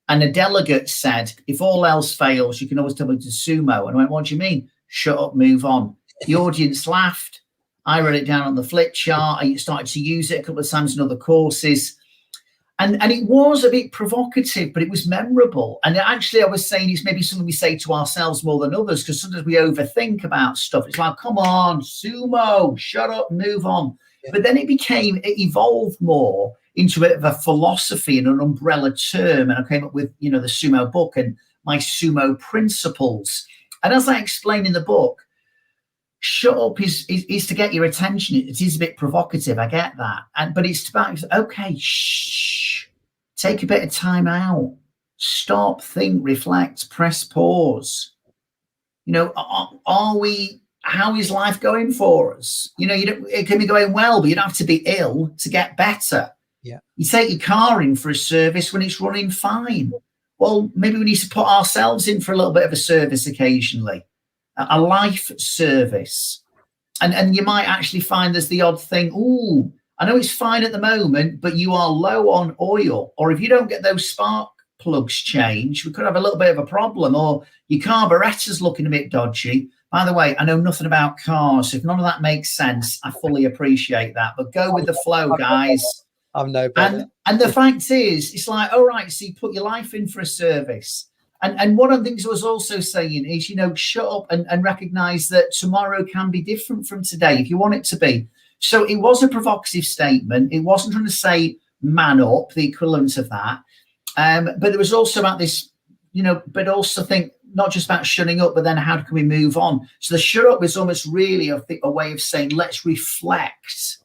and a delegate said, if all else fails, you can always double to SuMo. And I went, what do you mean? Shut up, move on. The audience laughed. I wrote it down on the flip chart. I started to use it a couple of times in other courses. And it was a bit provocative, but it was memorable. And actually, I was saying it's maybe something we say to ourselves more than others, because sometimes we overthink about stuff. It's like, come on, SuMo, shut up, move on. Yeah. But then it evolved more into a bit of a philosophy and an umbrella term. And I came up with, the SuMo book and my SuMo principles. And as I explain in the book, shut up is to get your attention. It is a bit provocative, I get that. But it's about, okay, shh, take a bit of time out, stop, think, reflect, press pause. How is life going for us? It can be going well, but you don't have to be ill to get better. Yeah. You take your car in for a service when it's running fine. Well, maybe we need to put ourselves in for a little bit of a service occasionally. A life service, and you might actually find there's the odd thing. Ooh, I know it's fine at the moment, but you are low on oil, or if you don't get those spark plugs changed, we could have a little bit of a problem. Or your carburetor's looking a bit dodgy. By the way, I know nothing about cars. If none of that makes sense, I fully appreciate that. But go with the flow, guys. I'm no better. And the fact is, it's like, all right, so you put your life in for a service. And one of the things I was also saying is, shut up and recognize that tomorrow can be different from today if you want it to be. So it was a provocative statement. It wasn't trying to say man up, the equivalent of that. But there was also about this, but also think not just about shutting up, but then how can we move on? So the shut up is almost really a way of saying, let's reflect.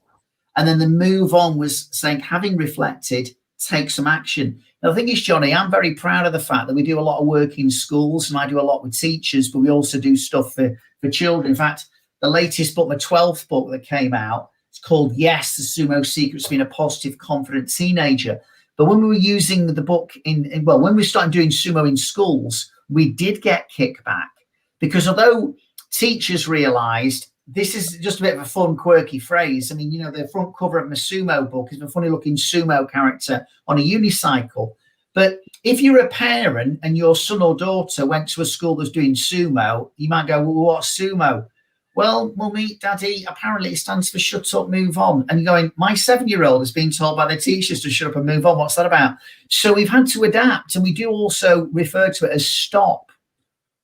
And then the move on was saying, having reflected, take some action. Now, the thing is, Johnny, I'm very proud of the fact that we do a lot of work in schools, and I do a lot with teachers, but we also do stuff for children. In fact, the latest book, my 12th book that came out, it's called Yes, the SuMo Secrets of Being a Positive, Confident Teenager. But when we were using the book when we started doing SuMo in schools, we did get kickback, because although teachers realized this is just a bit of a fun, quirky phrase. I mean, the front cover of my SuMo book is a funny looking SuMo character on a unicycle. But if you're a parent and your son or daughter went to a school that's doing SuMo, you might go, well, what's SuMo? Well, Mummy, Daddy, apparently it stands for shut up, move on. And you're going, my 7-year-old has been told by their teachers to shut up and move on. What's that about? So we've had to adapt, and we do also refer to it as stop,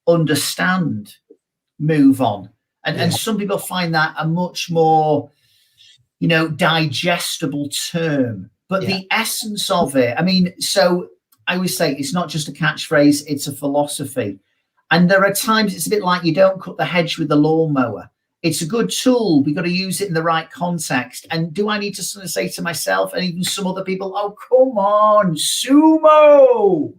understand, move on. And some people find that a much more, digestible term. But the essence of it, I mean, so I always say it's not just a catchphrase, it's a philosophy. And there are times it's a bit like you don't cut the hedge with the lawnmower. It's a good tool. We've got to use it in the right context. And do I need to sort of say to myself and even some other people, oh, come on, SuMo,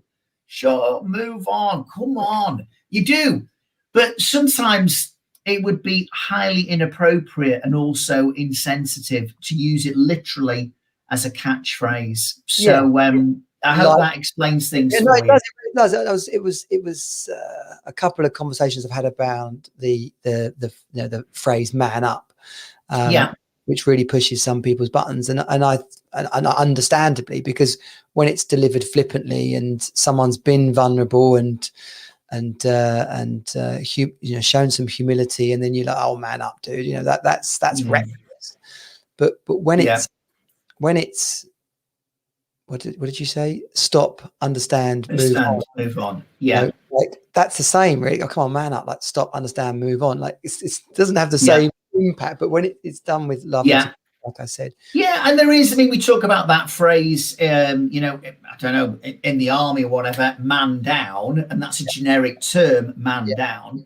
shut up, move on, come on. You do. But sometimes it would be highly inappropriate and also insensitive to use it literally as a catchphrase. So I hope that explains things for you. It does. It was a couple of conversations I've had about the phrase "man up," which really pushes some people's buttons, and understandably, because when it's delivered flippantly and someone's been vulnerable and shown some humility, and then you're like, oh, man up, dude, that's reckless. But when it's what did you say? Stop, understand, move on. Yeah, like that's the same, really. Oh, come on, man up. Like stop, understand, move on. Like it doesn't have the same impact, but when it's done with love, like I said. Yeah, and there is. I mean, we talk about that phrase. I don't know, in the army or whatever, man down, and that's a generic term, man down.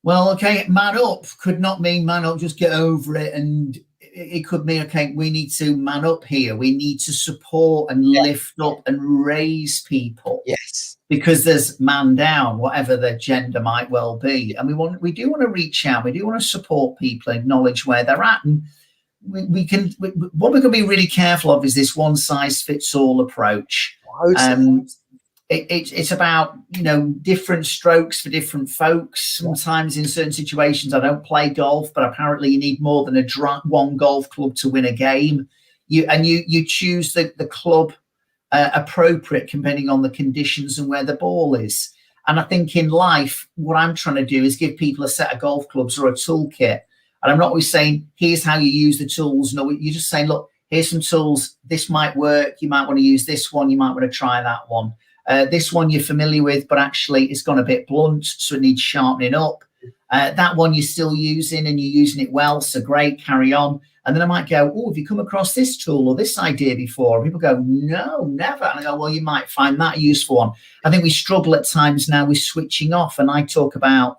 Well, okay, man up could not mean man up, just get over it, and it could mean, okay, we need to man up here. We need to support and lift up and raise people. Yes. Because there's man down, whatever their gender might well be. And we do want to reach out. We do want to support people, acknowledge where they're at. And what we're going to be really careful of is this one size fits all approach. It's about, different strokes for different folks. Sometimes in certain situations, I don't play golf, but apparently you need more than one golf club to win a game. You choose the club appropriate depending on the conditions and where the ball is. And I think in life, what I'm trying to do is give people a set of golf clubs or a toolkit. And I'm not always saying, here's how you use the tools. No, you're just saying, look, here's some tools. This might work. You might want to use this one. You might want to try that one. This one you're familiar with, but actually it's gone a bit blunt, so it needs sharpening up. That one you're still using and you're using it well, so great, carry on. And then I might go, oh, have you come across this tool or this idea before? And people go, no, never. And I go, well, you might find that a useful one. I think we struggle at times now with switching off. And I talk about,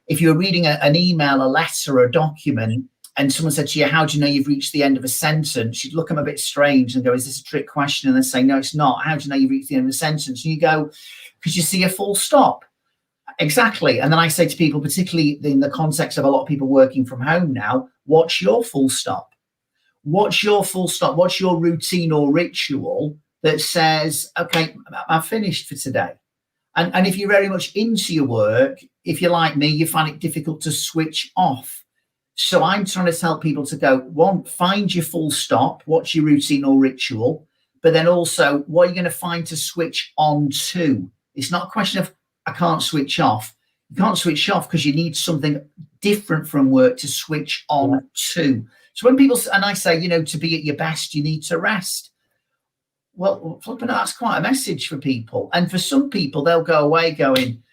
if you're reading an email, a letter, or a document, and someone said to you, how do you know you've reached the end of a sentence? You'd look at them a bit strange and go, is this a trick question? And they say, no, it's not. How do you know you've reached the end of a sentence? And you go, because you see a full stop. Exactly. And then I say to people, particularly in the context of a lot of people working from home now, what's your full stop? What's your full stop? What's your routine or ritual that says, okay, I've finished for today? And if you're very much into your work, if you're like me, you find it difficult to switch off. So I'm trying to tell people to go, one, find your full stop. What's your routine or ritual? But then also, what are you going to find to switch on to? It's not a question of, I can't switch off. You can't switch off because you need something different from work to switch on to. So when people, and I say, to be at your best, you need to rest. Well, flipping, that's quite a message for people. And for some people, they'll go away going,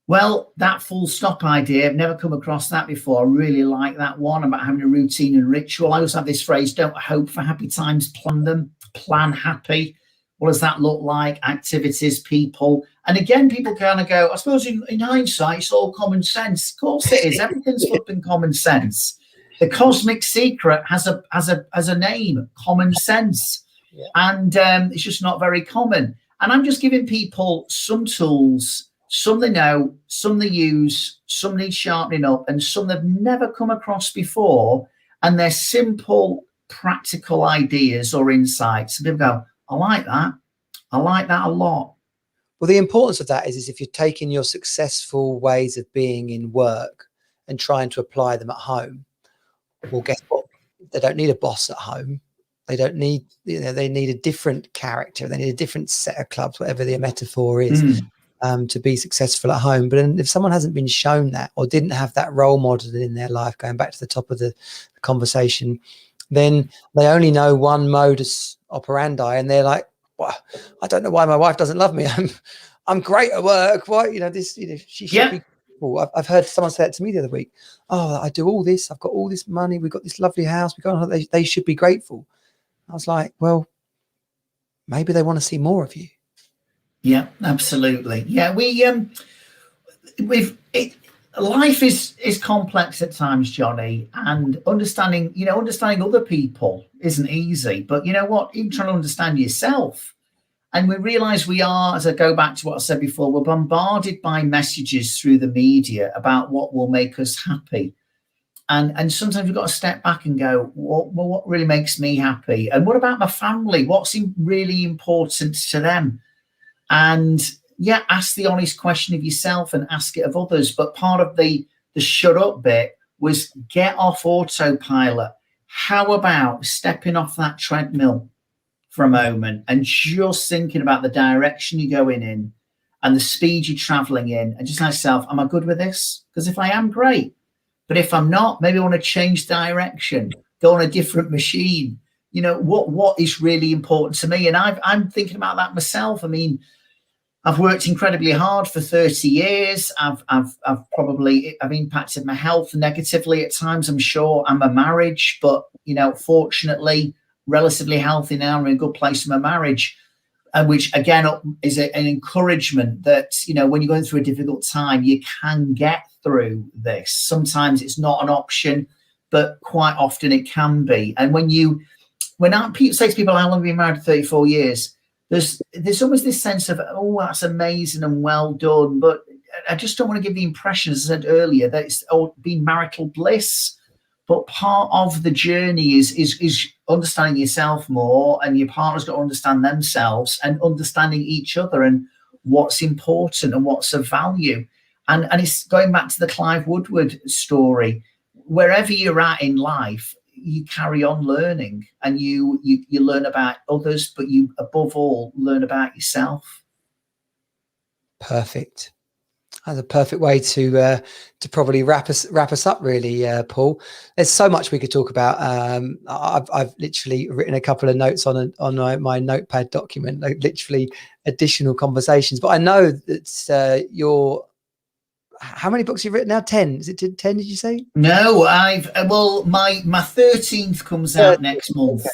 well, that full stop idea, I've never come across that before. I really like that one about having a routine and ritual. I also have this phrase, don't hope for happy times, plan them, plan happy. What does that look like? Activities, people. And again, people kind of go, I suppose in hindsight, it's all common sense. Of course it is. Everything's flipping common sense. The cosmic secret has a name, common sense. Yeah. And it's just not very common. And I'm just giving people some tools. Some they know, some they use, some need sharpening up, and some they've never come across before. And they're simple, practical ideas or insights. And people go, I like that. I like that a lot. Well, the importance of that is if you're taking your successful ways of being in work and trying to apply them at home, well, guess what? They don't need a boss at home. They don't need, they need a different character. They need a different set of clubs, whatever the metaphor is. To be successful at home. But if someone hasn't been shown that or didn't have that role model in their life, going back to the top of the conversation, then they only know one modus operandi, and they're like, well, I don't know why my wife doesn't love me. I'm great at work. Why, she should be grateful. I've heard someone say that to me the other week. Oh, I do all this. I've got all this money. We've got this lovely house. They should be grateful. I was like, well, maybe they want to see more of you. Yeah, absolutely. Yeah, life is complex at times, Johnny, and understanding other people isn't easy. But you know what? Even trying to understand yourself. And we realize we are, as I go back to what I said before, we're bombarded by messages through the media about what will make us happy. And sometimes we've got to step back and go, what really makes me happy? And what about my family? What's really important to them? And ask the honest question of yourself and ask it of others. But part of the shut up bit was get off autopilot. How about stepping off that treadmill for a moment and just thinking about the direction you're going in and the speed you're traveling in, and just ask yourself, am I good with this? Because if I am, great. But if I'm not, maybe I want to change direction, go on a different machine. What is really important to me? And I'm thinking about that myself. I mean, I've worked incredibly hard for 30 years. I've impacted my health negatively at times, I'm sure. I'm a marriage, but, fortunately, relatively healthy now. I'm in a good place in my marriage, which, again, is an encouragement that, when you're going through a difficult time, you can get through this. Sometimes it's not an option, but quite often it can be. And when I say to people, how long have you been married? 34 years. There's always this sense of, oh, that's amazing and well done. But I just don't want to give the impression, as I said earlier, that it's all been marital bliss. But part of the journey is understanding yourself more, and your partner's got to understand themselves and understanding each other and what's important and what's of value. And it's going back to the Clive Woodward story. Wherever you're at in life, you carry on learning, and you learn about others, but you above all learn about yourself. Perfect. That's a perfect way to probably wrap us up, really, Paul. There's so much we could talk about. I've literally written a couple of notes on my notepad document, like literally additional conversations. But I know that how many books you've written now? 10? Is it 10? Did you say? No, my 13th comes out next month.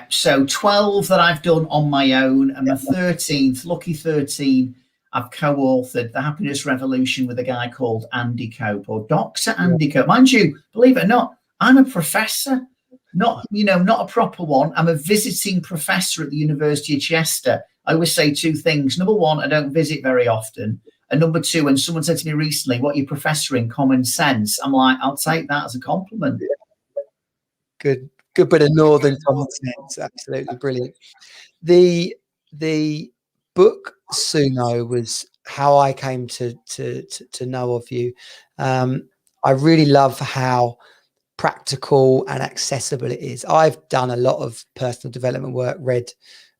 So 12 that I've done on my own, and my 13th, lucky 13, I've co-authored The Happiness Revolution with a guy called Andy Cope, or Dr. Andy Cope. Mind you, believe it or not, I'm a professor, not a proper one. I'm a visiting professor at the University of Chester. I always say two things. Number one, I don't visit very often. And number two, when someone said to me recently, what are you professor in? Common sense. I'm like, I'll take that as a compliment. Good bit of northern common sense. Absolutely brilliant. The book SuMo was how I came to know of you. I really love how practical and accessible it is. I've done a lot of personal development work, read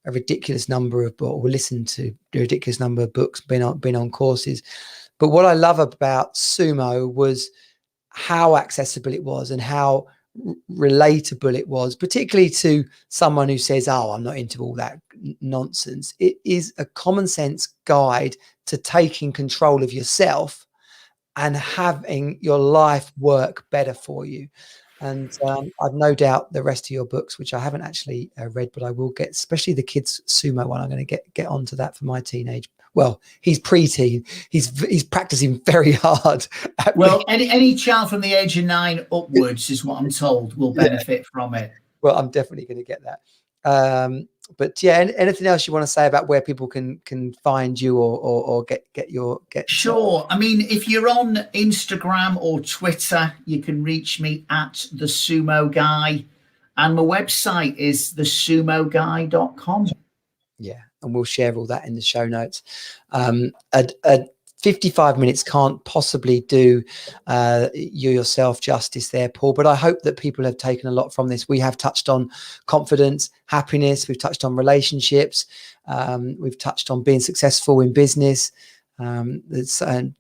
a ridiculous number of books, or listened to a ridiculous number of books, been on courses. But what I love about SuMo was how accessible it was, and how relatable it was, particularly to someone who says, oh, I'm not into all that nonsense. It is a common sense guide to taking control of yourself and having your life work better for you. And I've no doubt the rest of your books, which I haven't actually read, but I will get, especially the kids SuMo one. I'm going to get onto that for my teenage. Well, he's preteen. He's practicing very hard. Well, any child from the age of 9 upwards is what I'm told will benefit from it. Well, I'm definitely going to get that. But yeah, anything else you want to say about where people can find you or get your. Sure. I mean, if you're on Instagram or Twitter, you can reach me at the SuMo Guy, and my website is thesumoguy.com. Yeah, and we'll share all that in the show notes. 55 minutes can't possibly do you yourself justice there, Paul, but I hope that people have taken a lot from this. We have touched on confidence, happiness, we've touched on relationships, we've touched on being successful in business, and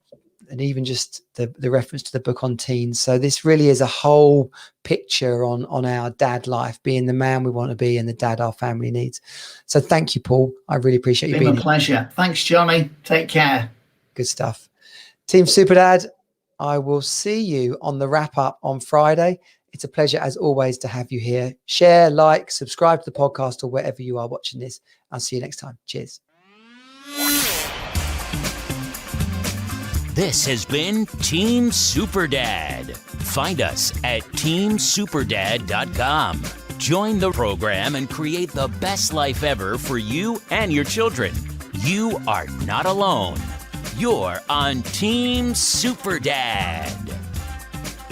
even just the reference to the book on teens. So this really is a whole picture on our dad life, being the man we want to be and the dad our family needs. So thank you, Paul. I really appreciate you being here. It's been a pleasure. Thanks, Johnny. Take care. Good stuff. Team Superdad, I will see you on the wrap up on Friday. It's a pleasure, as always, to have you here. Share, like, subscribe to the podcast or wherever you are watching this. I'll see you next time. Cheers. This has been Team Superdad. Find us at teamsuperdad.com. Join the program and create the best life ever for you and your children. You are not alone. You're on Team Superdad.